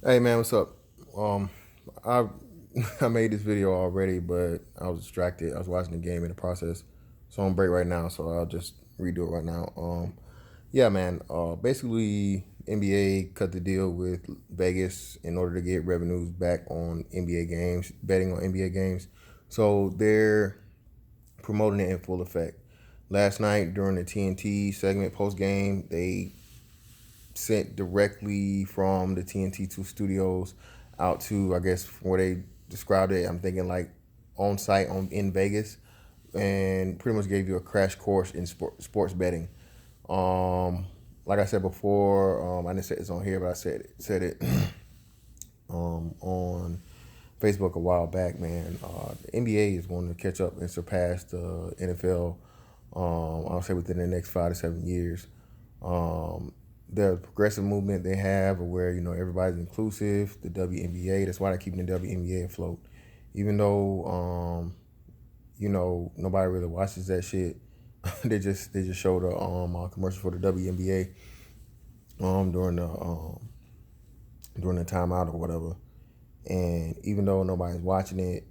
Hey man, what's up? Um, I I made this video already, but I was distracted. I was watching the game in the process, so I'm on break right now. So I'll just redo it right now. Yeah, man. Basically, NBA cut the deal with Vegas in order to get revenues back on NBA games, betting on NBA games. So they're promoting it in full effect. Last night during the TNT segment post game, they sent directly from the TNT2 studios out to, I guess, where they described it. I'm thinking like on site in Vegas, and pretty much gave you a crash course in sports betting. Um, like I said before, I didn't say it's on here, but I said it on Facebook a while back. Man, the NBA is going to catch up and surpass the NFL. I'll say within the next 5 to 7 years. Um, the progressive movement they have, where everybody's inclusive, the WNBA. That's why they're keeping the WNBA afloat, even though nobody really watches that shit. they just showed a commercial for the WNBA during the timeout or whatever. And even though nobody's watching it,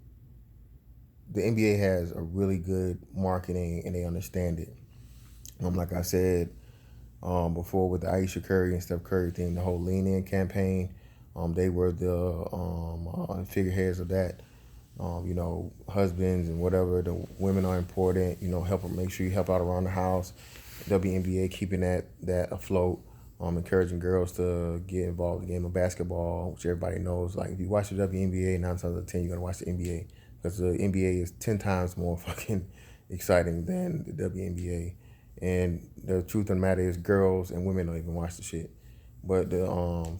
the NBA has a really good marketing and they understand it. Like I said, before with the Aisha Curry and Steph Curry thing, the whole Lean In campaign. They were the figureheads of that. Husbands and whatever, the women are important. Help them, make sure you help out around the house. WNBA keeping that afloat. Encouraging girls to get involved in the game of basketball, which everybody knows. Like if you watch the WNBA, 9 times out of 10 you're gonna watch the NBA because the NBA is 10 times more fucking exciting than the WNBA. And the truth of the matter is, girls and women don't even watch the shit. But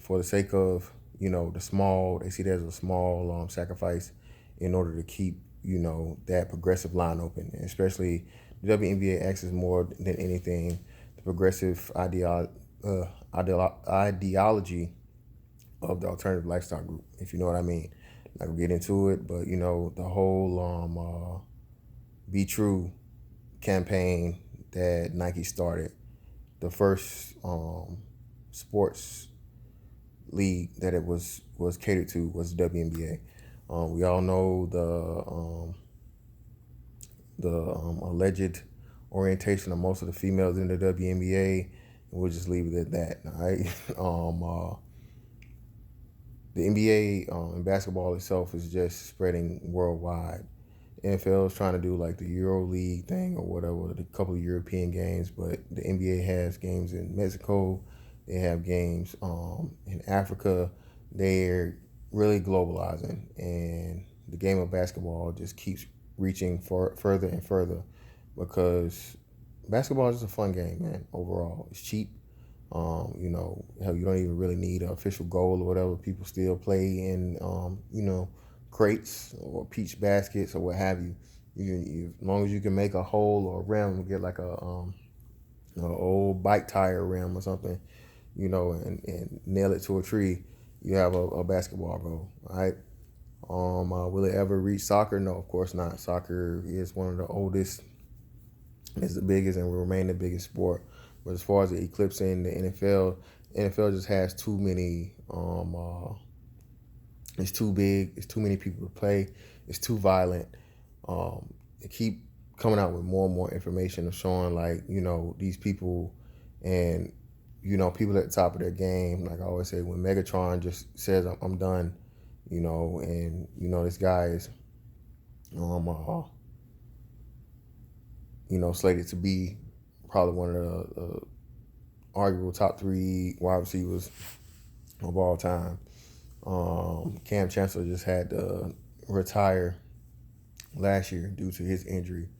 for the sake of they see that as a small sacrifice in order to keep that progressive line open, and especially the WNBA acts as more than anything the progressive ideology of the alternative lifestyle group, if you know what I mean. Not gonna get into it, but the whole "Be True" campaign that Nike started, the first sports league that it was catered to was the WNBA. We all know the alleged orientation of most of the females in the WNBA, and we'll just leave it at that. All right. The NBA and basketball itself is just spreading worldwide. NFL is trying to do like the Euro League thing or whatever, a couple of European games, but the NBA has games in Mexico. They have games in Africa. They're really globalizing, and the game of basketball just keeps reaching for further and further because basketball is just a fun game, man. Overall, it's cheap. Hell, you don't even really need an official goal or whatever. People still play in, crates or peach baskets or what have you. As long as you can make a hole or a rim, get like a old bike tire rim or something, and nail it to a tree, you have a basketball goal. All right. Will it ever reach soccer? No, of course not. Soccer is one of the oldest, it's the biggest, and will remain the biggest sport. But as far as the eclipsing the NFL just has too many. It's too big. It's too many people to play. It's too violent. They keep coming out with more and more information of showing like these people, and people at the top of their game. Like I always say, when Megatron just says I'm done, and this guy is slated to be probably one of the arguable top three wide receivers of all time. Cam Chancellor just had to retire last year due to his injury.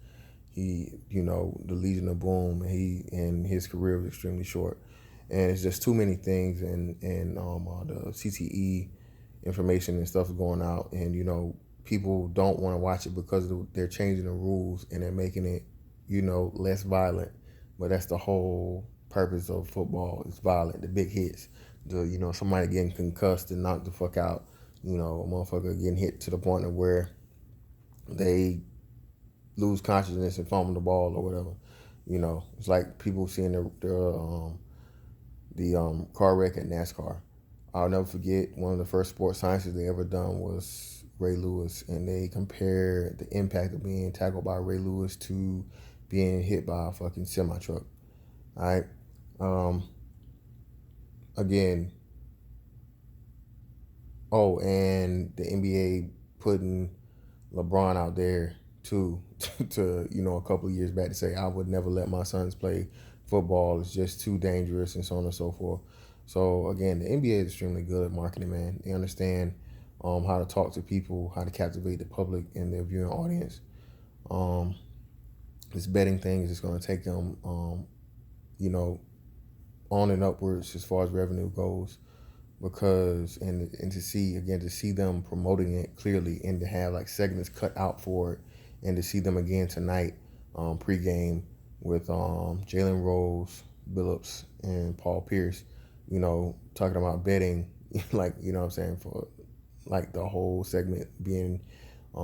He, the Legion of Boom, and his career was extremely short. And it's just too many things, and the CTE information and stuff is going out, and people don't want to watch it because they're changing the rules and they're making it, less violent. But that's the whole purpose of football. It's violent. The big hits, somebody getting concussed and knocked the fuck out. A motherfucker getting hit to the point of where they lose consciousness and fumble the ball or whatever. It's like people seeing the car wreck at NASCAR. I'll never forget one of the first sports sciences they ever done was Ray Lewis, and they compared the impact of being tackled by Ray Lewis to being hit by a fucking semi truck. All right. Um, Again, oh, and the NBA putting LeBron out there too to a couple of years back to say I would never let my sons play football. It's just too dangerous and so on and so forth. So again, the NBA is extremely good at marketing, man. They understand how to talk to people, how to captivate the public and their viewing audience. Um, this betting thing is just going to take them, you know, on and upwards as far as revenue goes. Because and to see them promoting it clearly and to have like segments cut out for it, and to see them again tonight, pregame with Jalen Rose, Billups, and Paul Pierce, talking about betting, like what I'm saying, for like the whole segment being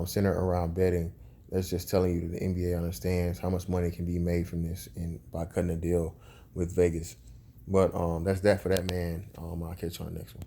centered around betting. That's just telling you that the NBA understands how much money can be made from this, and by cutting a deal with Vegas. But that's that for that, man. I'll catch you on the next one.